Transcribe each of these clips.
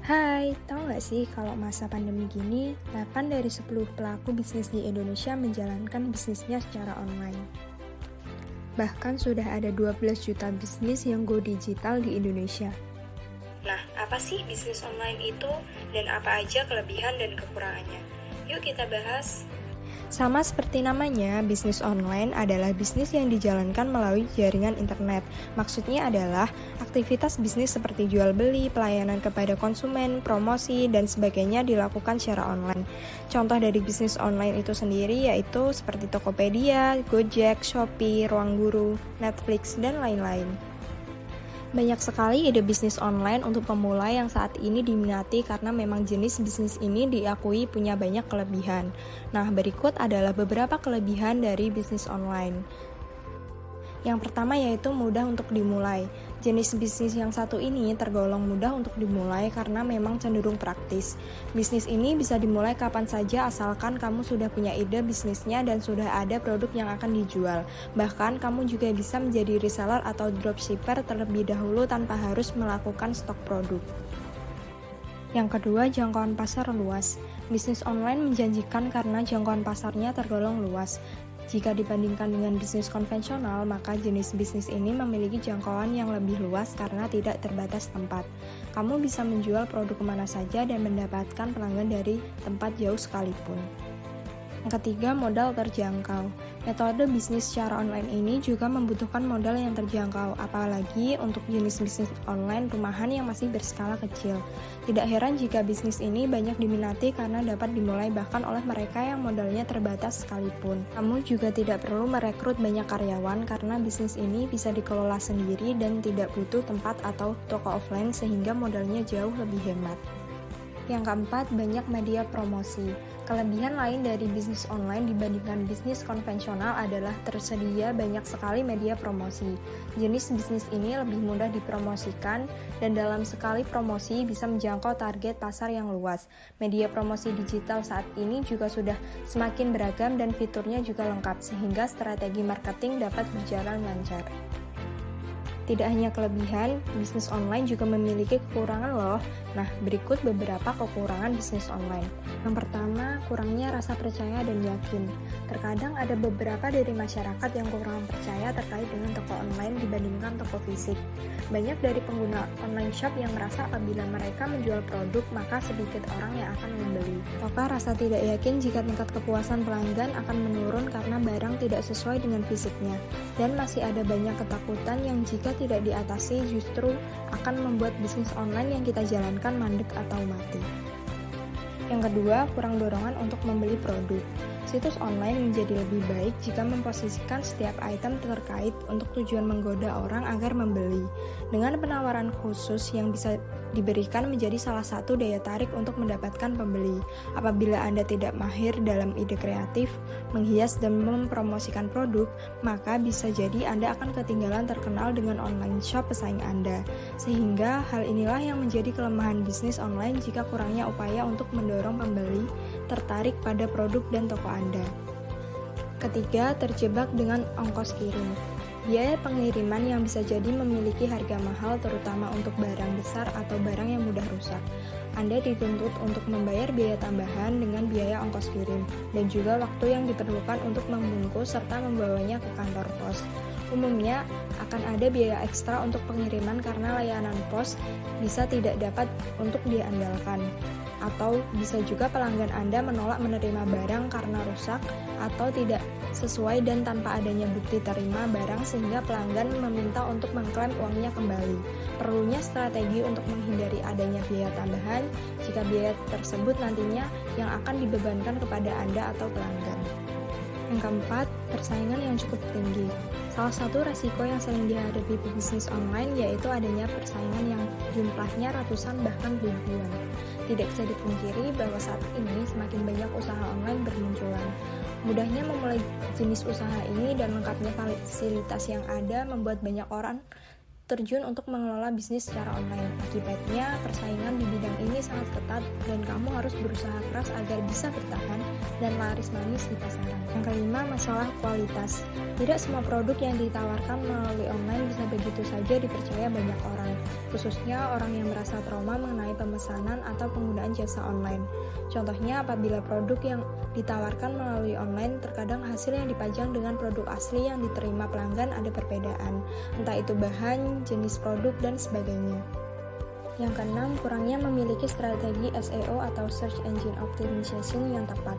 Hai, tahu nggak sih kalau masa pandemi gini, 8 dari 10 pelaku bisnis di Indonesia menjalankan bisnisnya secara online. Bahkan sudah ada 12 juta bisnis yang go digital di Indonesia. Nah, apa sih bisnis online itu dan apa aja kelebihan dan kekurangannya? Yuk kita bahas. Sama seperti namanya, bisnis online adalah bisnis yang dijalankan melalui jaringan internet. Maksudnya adalah aktivitas bisnis seperti jual beli, pelayanan kepada konsumen, promosi, dan sebagainya dilakukan secara online. Contoh dari bisnis online itu sendiri yaitu seperti Tokopedia, Gojek, Shopee, Ruang Guru, Netflix, dan lain-lain. Banyak sekali ide bisnis online untuk pemula yang saat ini diminati karena memang jenis bisnis ini diakui punya banyak kelebihan. Nah, berikut adalah beberapa kelebihan dari bisnis online. Yang pertama yaitu mudah untuk dimulai. Jenis bisnis yang satu ini tergolong mudah untuk dimulai karena memang cenderung praktis. Bisnis ini bisa dimulai kapan saja asalkan kamu sudah punya ide bisnisnya dan sudah ada produk yang akan dijual. Bahkan kamu juga bisa menjadi reseller atau dropshipper terlebih dahulu tanpa harus melakukan stok produk. Yang kedua, jangkauan pasar luas. Bisnis online menjanjikan karena jangkauan pasarnya tergolong luas. Jika dibandingkan dengan bisnis konvensional, maka jenis bisnis ini memiliki jangkauan yang lebih luas karena tidak terbatas tempat. Kamu bisa menjual produk kemana saja dan mendapatkan pelanggan dari tempat jauh sekalipun. Yang ketiga, modal terjangkau. Metode bisnis secara online ini juga membutuhkan modal yang terjangkau, apalagi untuk jenis bisnis online rumahan yang masih berskala kecil. Tidak heran jika bisnis ini banyak diminati karena dapat dimulai bahkan oleh mereka yang modalnya terbatas sekalipun. Kamu juga tidak perlu merekrut banyak karyawan karena bisnis ini bisa dikelola sendiri dan tidak butuh tempat atau toko offline sehingga modalnya jauh lebih hemat. Yang keempat, banyak media promosi. Kelebihan lain dari bisnis online dibandingkan bisnis konvensional adalah tersedia banyak sekali media promosi. Jenis bisnis ini lebih mudah dipromosikan dan dalam sekali promosi bisa menjangkau target pasar yang luas. Media promosi digital saat ini juga sudah semakin beragam dan fiturnya juga lengkap sehingga strategi marketing dapat berjalan lancar. Tidak hanya kelebihan, bisnis online juga memiliki kekurangan loh. Nah, berikut beberapa kekurangan bisnis online. Yang pertama, kurangnya rasa percaya dan yakin. Terkadang ada beberapa dari masyarakat yang kurang percaya terkait dengan toko online dibandingkan toko fisik. Banyak dari pengguna online shop yang merasa apabila mereka menjual produk, maka sedikit orang yang akan membeli. Maka rasa tidak yakin jika tingkat kepuasan pelanggan akan menurun karena barang tidak sesuai dengan fisiknya. Dan masih ada banyak ketakutan yang jika tidak diatasi justru akan membuat bisnis online yang kita jalankan mandek atau mati. Yang kedua, kurang dorongan untuk membeli produk. Situs online menjadi lebih baik jika memposisikan setiap item terkait untuk tujuan menggoda orang agar membeli. Dengan penawaran khusus yang bisa diberikan menjadi salah satu daya tarik untuk mendapatkan pembeli. Apabila Anda tidak mahir dalam ide kreatif, menghias dan mempromosikan produk, maka bisa jadi Anda akan ketinggalan terkenal dengan online shop pesaing Anda. Sehingga hal inilah yang menjadi kelemahan bisnis online jika kurangnya upaya untuk mendorong pembeli tertarik pada produk dan toko Anda. Ketiga, terjebak dengan ongkos kirim. Biaya pengiriman yang bisa jadi memiliki harga mahal terutama untuk barang besar atau barang yang mudah rusak. Anda dituntut untuk membayar biaya tambahan dengan biaya ongkos kirim dan juga waktu yang diperlukan untuk membungkus serta membawanya ke kantor pos. Umumnya akan ada biaya ekstra untuk pengiriman karena layanan pos bisa tidak dapat untuk diandalkan. Atau bisa juga pelanggan Anda menolak menerima barang karena rusak atau tidak sesuai dan tanpa adanya bukti terima barang sehingga pelanggan meminta untuk mengklaim uangnya kembali. Perlunya strategi untuk menghindari adanya biaya tambahan jika biaya tersebut nantinya yang akan dibebankan kepada Anda atau pelanggan. Yang keempat, persaingan yang cukup tinggi. Salah satu resiko yang sering dihadapi pebisnis online yaitu adanya persaingan yang jumlahnya ratusan bahkan ribuan. Tidak bisa dipungkiri bahwa saat ini semakin banyak usaha online bermunculan. Mudahnya memulai jenis usaha ini dan lengkapnya fasilitas yang ada membuat banyak orang terjun untuk mengelola bisnis secara online. Akibatnya, persaingan di bidang ini sangat ketat dan kamu harus berusaha keras agar bisa bertahan dan laris manis di pasaran. Yang kelima, masalah kualitas. Tidak semua produk yang ditawarkan melalui online bisa begitu saja dipercaya banyak orang, khususnya orang yang merasa trauma mengenai pemesanan atau penggunaan jasa online. Contohnya, apabila produk yang ditawarkan melalui online, terkadang hasil yang dipajang dengan produk asli yang diterima pelanggan ada perbedaan, entah itu bahan, jenis produk, dan sebagainya. Yang keenam, kurangnya memiliki strategi SEO atau Search Engine Optimization yang tepat.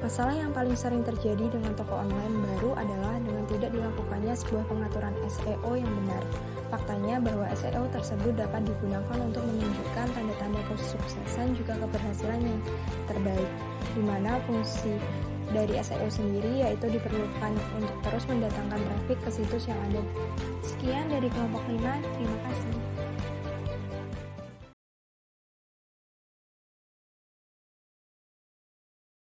Masalah yang paling sering terjadi dengan toko online baru adalah dengan tidak dilakukannya sebuah pengaturan SEO yang benar. Faktanya bahwa SEO tersebut dapat digunakan untuk menunjukkan tanda-tanda kesuksesan juga keberhasilan yang terbaik, di mana fungsi dari SEO sendiri yaitu diperlukan untuk terus mendatangkan traffic ke situs yang ada. Sekian dari kelompok 5, terima kasih.